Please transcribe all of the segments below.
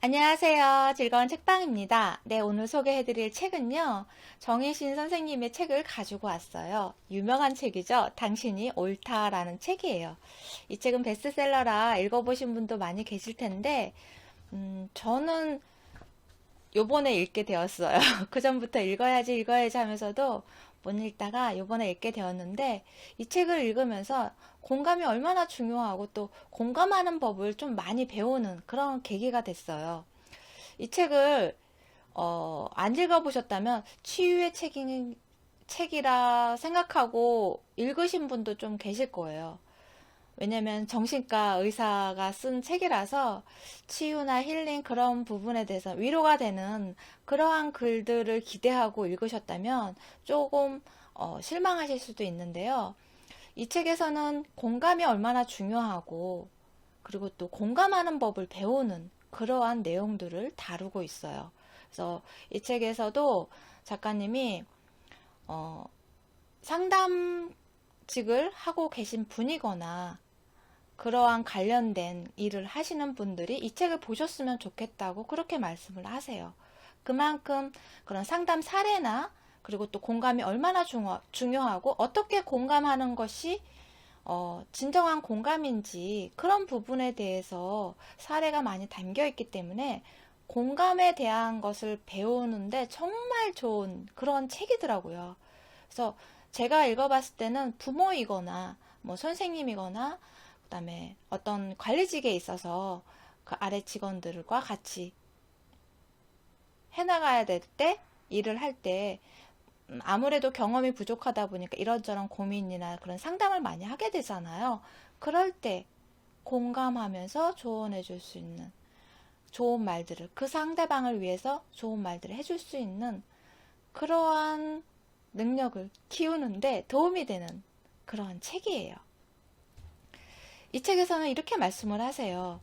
안녕하세요. 즐거운 책방입니다. 네, 오늘 소개해드릴 책은요, 정혜신 선생님의 책을 가지고 왔어요. 유명한 책이죠. 당신이 옳다라는 책이에요. 이 책은 베스트셀러라 읽어보신 분도 많이 계실 텐데, 저는 요번에 읽게 되었어요. 그 전부터 읽어야지 하면서도 못 읽다가 요번에 읽게 되었는데, 이 책을 읽으면서 공감이 얼마나 중요하고 또 공감하는 법을 좀 많이 배우는 그런 계기가 됐어요. 이 책을 안 읽어보셨다면 치유의 책이라 생각하고 읽으신 분도 좀 계실 거예요. 왜냐면 정신과 의사가 쓴 책이라서 치유나 힐링 그런 부분에 대해서 위로가 되는 그러한 글들을 기대하고 읽으셨다면 조금 실망하실 수도 있는데요. 이 책에서는 공감이 얼마나 중요하고 그리고 또 공감하는 법을 배우는 그러한 내용들을 다루고 있어요. 그래서 이 책에서도 작가님이 어, 상담직을 하고 계신 분이거나 그러한 관련된 일을 하시는 분들이 이 책을 보셨으면 좋겠다고 그렇게 말씀을 하세요. 그만큼 그런 상담 사례나 그리고 또 공감이 얼마나 중요하고 어떻게 공감하는 것이 진정한 공감인지 그런 부분에 대해서 사례가 많이 담겨 있기 때문에 공감에 대한 것을 배우는데 정말 좋은 그런 책이더라고요. 그래서 제가 읽어봤을 때는 부모이거나 뭐 선생님이거나 그다음에 어떤 관리직에 있어서 그 아래 직원들과 같이 해나가야 될 때, 일을 할 때, 아무래도 경험이 부족하다 보니까 이런저런 고민이나 그런 상담을 많이 하게 되잖아요. 그럴 때 공감하면서 조언해 줄 수 있는 좋은 말들을, 그 상대방을 위해서 좋은 말들을 해줄 수 있는 그러한 능력을 키우는데 도움이 되는 그러한 책이에요. 이 책에서는 이렇게 말씀을 하세요.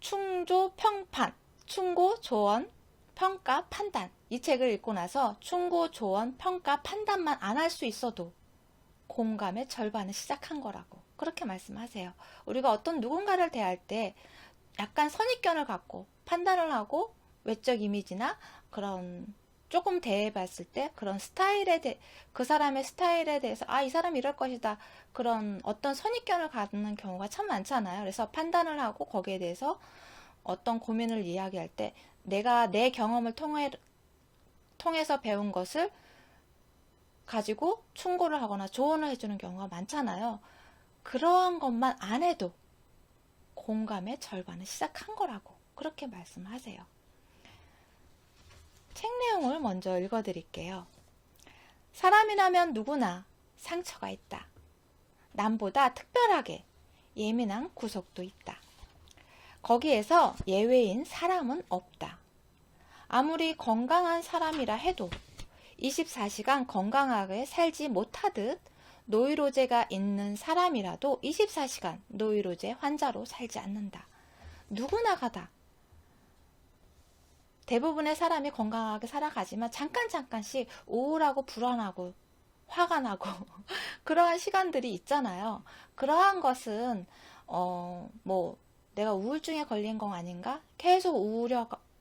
충조 평판, 충고, 조언, 평가, 판단. 이 책을 읽고 나서 충고, 조언, 평가, 판단만 안 할 수 있어도 공감의 절반을 시작한 거라고. 그렇게 말씀하세요. 우리가 어떤 누군가를 대할 때 약간 선입견을 갖고 판단을 하고 외적 이미지나 그런 조금 대해봤을 때 그런 그 사람의 스타일에 대해서 이 사람이 이럴 것이다. 그런 어떤 선입견을 갖는 경우가 참 많잖아요. 그래서 판단을 하고 거기에 대해서 어떤 고민을 이야기할 때 내가 내 경험을 통해서 배운 것을 가지고 충고를 하거나 조언을 해주는 경우가 많잖아요. 그러한 것만 안 해도 공감의 절반을 시작한 거라고 그렇게 말씀하세요. 책 내용을 먼저 읽어드릴게요. 사람이라면 누구나 상처가 있다. 남보다 특별하게 예민한 구석도 있다. 거기에서 예외인 사람은 없다. 아무리 건강한 사람이라 해도 24시간 건강하게 살지 못하듯 노이로제가 있는 사람이라도 24시간 노이로제 환자로 살지 않는다. 누구나가 다 대부분의 사람이 건강하게 살아가지만 잠깐씩 우울하고 불안하고 화가 나고 그러한 시간들이 있잖아요. 그러한 것은 뭐 내가 우울증에 걸린 건 아닌가? 계속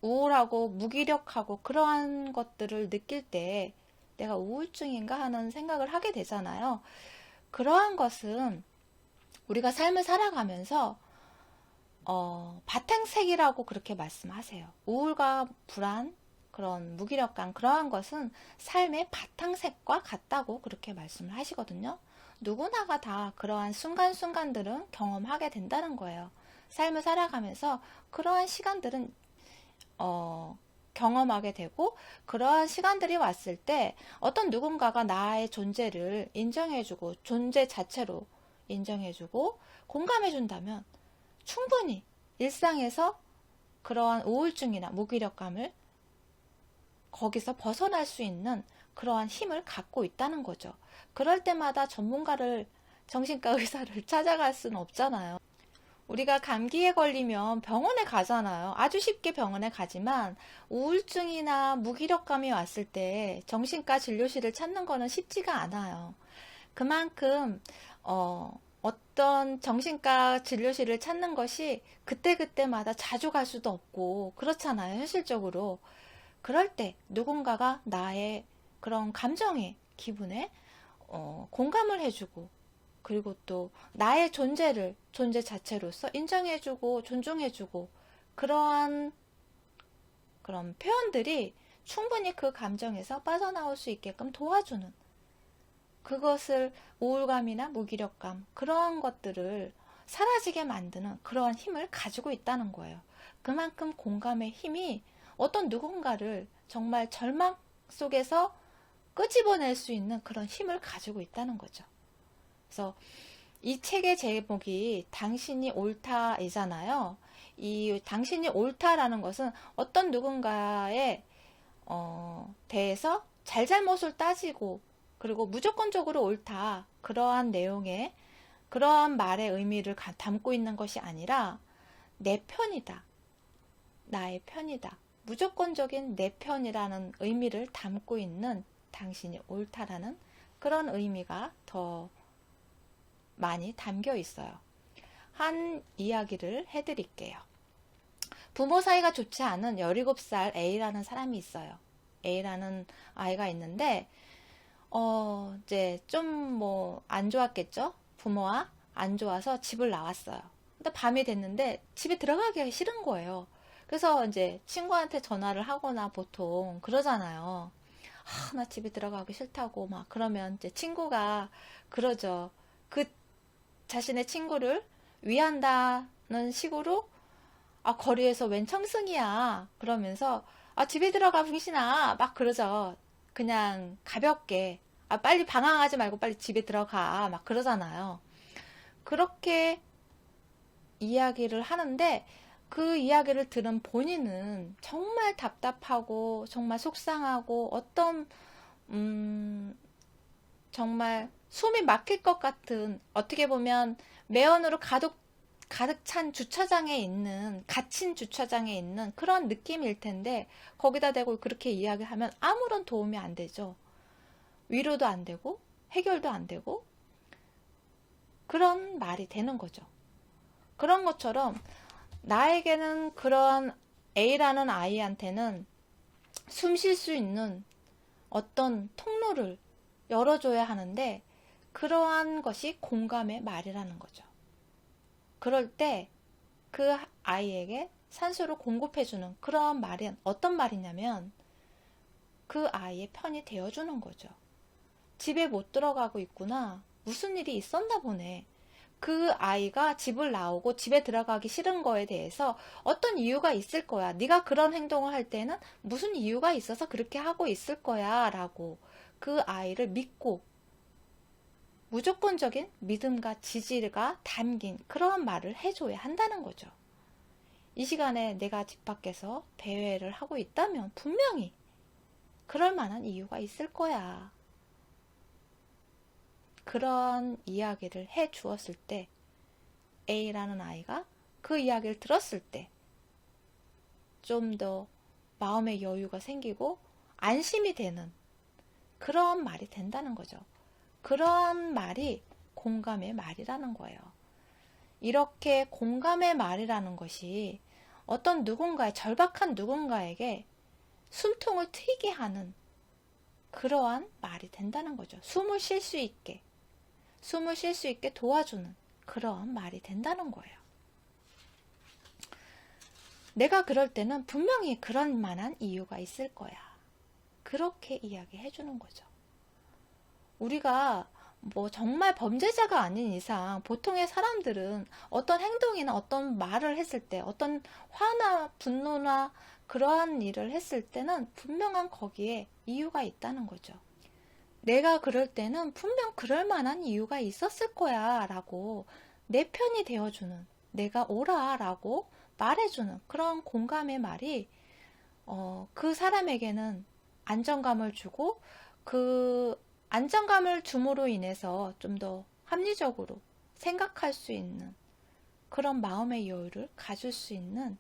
우울하고 무기력하고 그러한 것들을 느낄 때 내가 우울증인가 하는 생각을 하게 되잖아요. 그러한 것은 우리가 삶을 살아가면서 바탕색이라고 그렇게 말씀하세요. 우울과 불안, 그런 무기력감, 그러한 것은 삶의 바탕색과 같다고 그렇게 말씀을 하시거든요. 누구나가 다 그러한 순간순간들은 경험하게 된다는 거예요. 삶을 살아가면서 그러한 시간들은 경험하게 되고 그러한 시간들이 왔을 때 어떤 누군가가 나의 존재를 인정해주고 존재 자체로 인정해주고 공감해준다면 충분히 일상에서 그러한 우울증이나 무기력감을 거기서 벗어날 수 있는 그러한 힘을 갖고 있다는 거죠. 그럴 때마다 정신과 의사를 찾아갈 수는 없잖아요. 우리가 감기에 걸리면 병원에 가잖아요. 아주 쉽게 병원에 가지만 우울증이나 무기력감이 왔을 때 정신과 진료실을 찾는 거는 쉽지가 않아요. 그만큼 어떤 정신과 진료실을 찾는 것이 그때그때마다 자주 갈 수도 없고 그렇잖아요, 현실적으로. 그럴 때 누군가가 나의 그런 감정에, 기분에 공감을 해주고, 그리고 또 나의 존재 자체로서 인정해주고 존중해주고, 그러한 그런 표현들이 충분히 그 감정에서 빠져나올 수 있게끔 도와주는, 그것을 우울감이나 무기력감, 그러한 것들을 사라지게 만드는 그러한 힘을 가지고 있다는 거예요. 그만큼 공감의 힘이 어떤 누군가를 정말 절망 속에서 끄집어낼 수 있는 그런 힘을 가지고 있다는 거죠. 그래서 이 책의 제목이 당신이 옳다이잖아요. 이 당신이 옳다라는 것은 어떤 누군가에 대해서 잘잘못을 따지고, 그리고 무조건적으로 옳다, 그러한 내용의, 그러한 말의 의미를 담고 있는 것이 아니라 내 편이다, 나의 편이다, 무조건적인 내 편이라는 의미를 담고 있는 당신이 옳다라는 그런 의미가 더 많이 담겨 있어요. 한 이야기를 해드릴게요. 부모 사이가 좋지 않은 17살 A라는 사람이 있어요. A라는 아이가 있는데, 이제 좀 안 좋았겠죠? 부모와 안 좋아서 집을 나왔어요. 근데 밤이 됐는데 집에 들어가기가 싫은 거예요. 그래서 이제 친구한테 전화를 하거나 보통 그러잖아요. 나 집에 들어가기 싫다고 막 그러면 이제 친구가 그러죠. 그 자신의 친구를 위한다는 식으로, 거리에서 웬 청승이야, 그러면서 집에 들어가 병신아 막 그러죠. 그냥 가볍게, 빨리 방황하지 말고 빨리 집에 들어가 막 그러잖아요. 그렇게 이야기를 하는데, 그 이야기를 들은 본인은 정말 답답하고 정말 속상하고 정말 숨이 막힐 것 같은, 어떻게 보면 매연으로 가득 찬 주차장에 있는, 갇힌 주차장에 있는 그런 느낌일 텐데, 거기다 대고 그렇게 이야기하면 아무런 도움이 안 되죠. 위로도 안 되고 해결도 안 되고 그런 말이 되는 거죠. 그런 것처럼 나에게는, 그런 A라는 아이한테는 숨 쉴 수 있는 어떤 통로를 열어줘야 하는데, 그러한 것이 공감의 말이라는 거죠. 그럴 때 그 아이에게 산소를 공급해주는 그러한 말은 어떤 말이냐면, 그 아이의 편이 되어주는 거죠. 집에 못 들어가고 있구나, 무슨 일이 있었나 보네. 그 아이가 집을 나오고 집에 들어가기 싫은 거에 대해서 어떤 이유가 있을 거야. 네가 그런 행동을 할 때는 무슨 이유가 있어서 그렇게 하고 있을 거야 라고 그 아이를 믿고, 무조건적인 믿음과 지지가 담긴 그러한 말을 해줘야 한다는 거죠. 이 시간에 내가 집 밖에서 배회를 하고 있다면 분명히 그럴 만한 이유가 있을 거야. 그런 이야기를 해 주었을 때, A라는 아이가 그 이야기를 들었을 때 좀 더 마음의 여유가 생기고 안심이 되는 그런 말이 된다는 거죠. 그런 말이 공감의 말이라는 거예요. 이렇게 공감의 말이라는 것이 어떤 누군가의, 절박한 누군가에게 숨통을 트이게 하는 그러한 말이 된다는 거죠. 숨을 쉴 수 있게 도와주는 그러한 말이 된다는 거예요. 내가 그럴 때는 분명히 그런 만한 이유가 있을 거야. 그렇게 이야기해 주는 거죠. 우리가 정말 범죄자가 아닌 이상 보통의 사람들은 어떤 행동이나 어떤 말을 했을 때, 어떤 화나 분노나 그러한 일을 했을 때는 분명한 거기에 이유가 있다는 거죠. 내가 그럴 때는 분명 그럴 만한 이유가 있었을 거야 라고 내 편이 되어주는, 내가 옳아 라고 말해주는 그런 공감의 말이 그 사람에게는 안정감을 주고, 그 안정감을 줌으로 인해서 좀 더 합리적으로 생각할 수 있는 그런 마음의 여유를 가질 수 있는,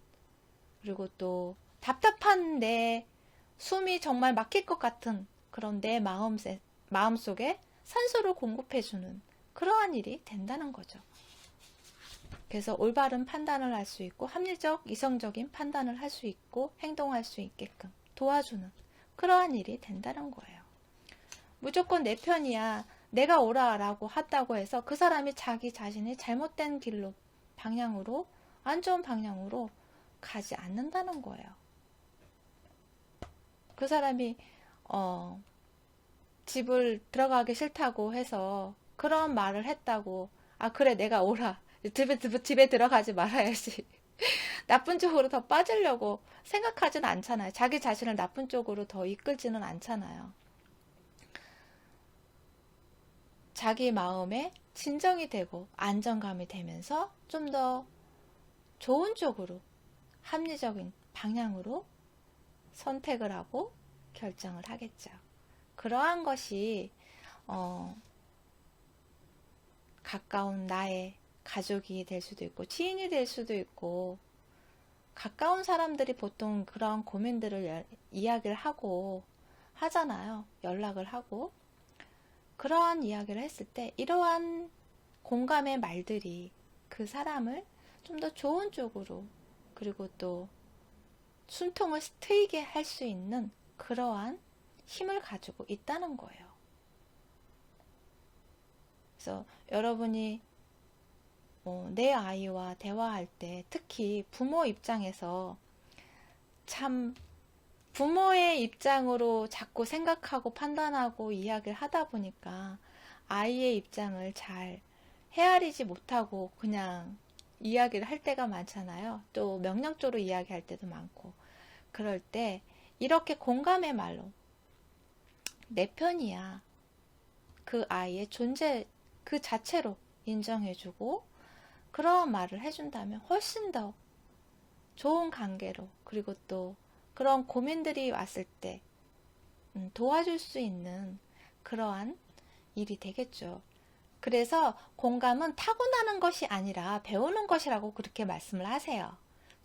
그리고 또 답답한 내 숨이 정말 막힐 것 같은 그런 내 마음 속에 산소를 공급해주는 그러한 일이 된다는 거죠. 그래서 올바른 판단을 할 수 있고 합리적, 이성적인 판단을 할 수 있고 행동할 수 있게끔 도와주는 그러한 일이 된다는 거예요. 무조건 내 편이야, 내가 옳아라고 한다고 해서 그 사람이 자기 자신이 잘못된 길로, 방향으로, 안 좋은 방향으로 가지 않는다는 거예요. 그 사람이 집을 들어가기 싫다고 해서 그런 말을 했다고, 아 그래 내가 옳아, 집에 들어가지 말아야지 나쁜 쪽으로 더 빠지려고 생각하진 않잖아요. 자기 자신을 나쁜 쪽으로 더 이끌지는 않잖아요. 자기 마음에 진정이 되고 안정감이 되면서 좀 더 좋은 쪽으로, 합리적인 방향으로 선택을 하고 결정을 하겠죠. 그러한 것이 가까운 나의 가족이 될 수도 있고 지인이 될 수도 있고, 가까운 사람들이 보통 그런 고민들을 이야기를 하고 하잖아요. 연락을 하고. 그러한 이야기를 했을 때 이러한 공감의 말들이 그 사람을 좀 더 좋은 쪽으로, 그리고 또 숨통을 트이게 할 수 있는 그러한 힘을 가지고 있다는 거예요. 그래서 여러분이 내 아이와 대화할 때 특히 부모 입장에서 참 부모의 입장으로 자꾸 생각하고 판단하고 이야기를 하다 보니까 아이의 입장을 잘 헤아리지 못하고 그냥 이야기를 할 때가 많잖아요. 또 명령적으로 이야기할 때도 많고. 그럴 때 이렇게 공감의 말로 내 편이야, 그 아이의 존재 그 자체로 인정해주고 그런 말을 해준다면 훨씬 더 좋은 관계로, 그리고 또 그런 고민들이 왔을 때 도와줄 수 있는 그러한 일이 되겠죠. 그래서 공감은 타고나는 것이 아니라 배우는 것이라고 그렇게 말씀을 하세요.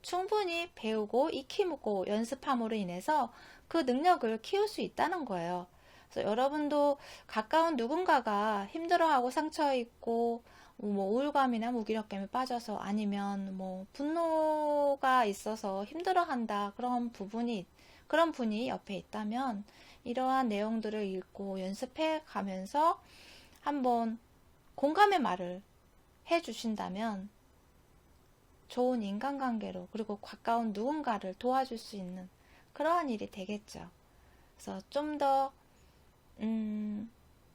충분히 배우고 익히고 연습함으로 인해서 그 능력을 키울 수 있다는 거예요. 그래서 여러분도 가까운 누군가가 힘들어하고 상처있고 우울감이나 무기력감에 빠져서, 아니면 분노가 있어서 힘들어한다, 그런 분이 옆에 있다면 이러한 내용들을 읽고 연습해 가면서 한번 공감의 말을 해 주신다면 좋은 인간관계로, 그리고 가까운 누군가를 도와줄 수 있는 그러한 일이 되겠죠. 그래서 좀 더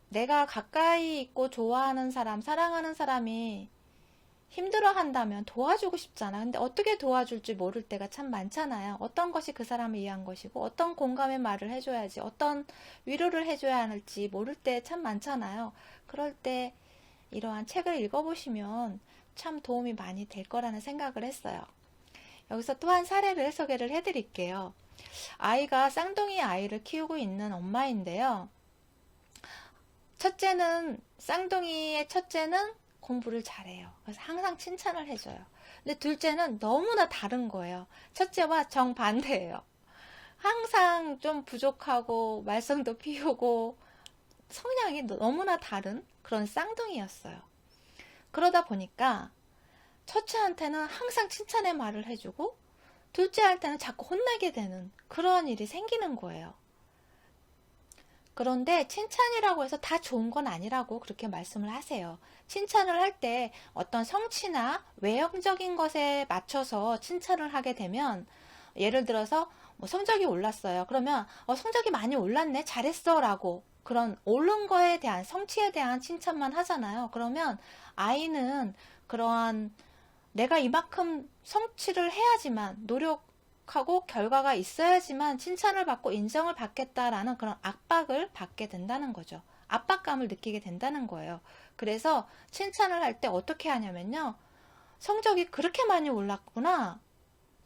내가 가까이 있고 좋아하는 사람, 사랑하는 사람이 힘들어한다면 도와주고 싶잖아. 근데 어떻게 도와줄지 모를 때가 참 많잖아요. 어떤 것이 그 사람을 위한 것이고, 어떤 공감의 말을 해줘야지, 어떤 위로를 해줘야 할지 모를 때 참 많잖아요. 그럴 때 이러한 책을 읽어보시면 참 도움이 많이 될 거라는 생각을 했어요. 여기서 또 한 사례를 소개를 해드릴게요. 아이가 쌍둥이 아이를 키우고 있는 엄마인데요. 쌍둥이의 첫째는 공부를 잘해요. 그래서 항상 칭찬을 해줘요. 근데 둘째는 너무나 다른 거예요. 첫째와 정반대예요. 항상 좀 부족하고 말썽도 피우고 성향이 너무나 다른 그런 쌍둥이였어요. 그러다 보니까 첫째한테는 항상 칭찬의 말을 해주고 둘째한테는 자꾸 혼나게 되는 그런 일이 생기는 거예요. 그런데 칭찬이라고 해서 다 좋은 건 아니라고 그렇게 말씀을 하세요. 칭찬을 할 때 어떤 성취나 외형적인 것에 맞춰서 칭찬을 하게 되면, 예를 들어서 성적이 올랐어요. 그러면 성적이 많이 올랐네, 잘했어 라고, 그런 오른 거에 대한, 성취에 대한 칭찬만 하잖아요. 그러면 아이는 그러한 내가 이만큼 성취를 해야지만, 노력하고 결과가 있어야지만 칭찬을 받고 인정을 받겠다라는 그런 압박을 받게 된다는 거죠. 압박감을 느끼게 된다는 거예요. 그래서 칭찬을 할 때 어떻게 하냐면요, 성적이 그렇게 많이 올랐구나,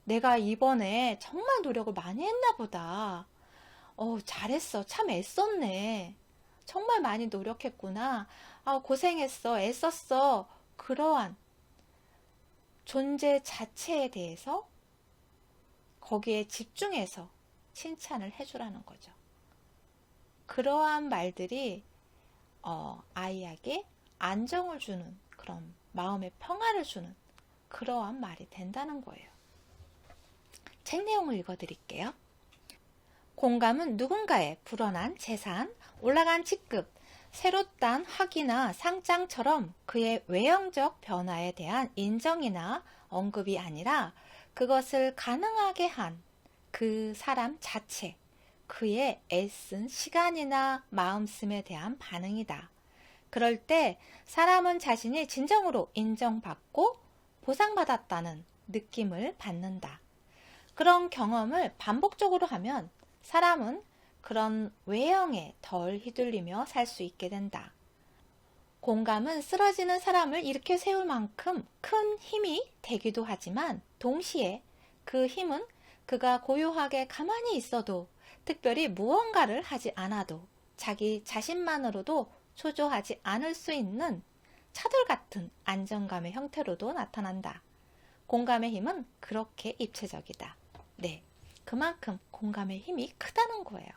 내가 이번에 정말 노력을 많이 했나 보다, 잘했어, 참 애썼네, 정말 많이 노력했구나, 고생했어, 애썼어, 그러한 존재 자체에 대해서 거기에 집중해서 칭찬을 해주라는 거죠. 그러한 말들이 아이에게 안정을 주는 그런 마음의 평화를 주는 그러한 말이 된다는 거예요. 책 내용을 읽어드릴게요. 공감은 누군가의 불어난 재산, 올라간 직급, 새로 딴 학위나 상장처럼 그의 외형적 변화에 대한 인정이나 언급이 아니라 그것을 가능하게 한 그 사람 자체, 그의 애쓴 시간이나 마음씀에 대한 반응이다. 그럴 때 사람은 자신이 진정으로 인정받고 보상받았다는 느낌을 받는다. 그런 경험을 반복적으로 하면 사람은 그런 외형에 덜 휘둘리며 살 수 있게 된다. 공감은 쓰러지는 사람을 일으켜 세울 만큼 큰 힘이 되기도 하지만 동시에 그 힘은 그가 고요하게 가만히 있어도 특별히 무언가를 하지 않아도 자기 자신만으로도 초조하지 않을 수 있는 차돌 같은 안정감의 형태로도 나타난다. 공감의 힘은 그렇게 입체적이다. 네, 그만큼 공감의 힘이 크다는 거예요.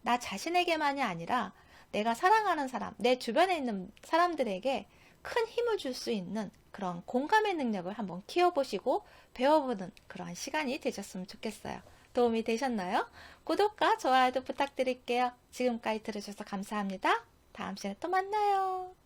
나 자신에게만이 아니라 내가 사랑하는 사람, 내 주변에 있는 사람들에게 큰 힘을 줄 수 있는 그런 공감의 능력을 한번 키워보시고 배워보는 그런 시간이 되셨으면 좋겠어요. 도움이 되셨나요? 구독과 좋아요도 부탁드릴게요. 지금까지 들어주셔서 감사합니다. 다음 시간에 또 만나요.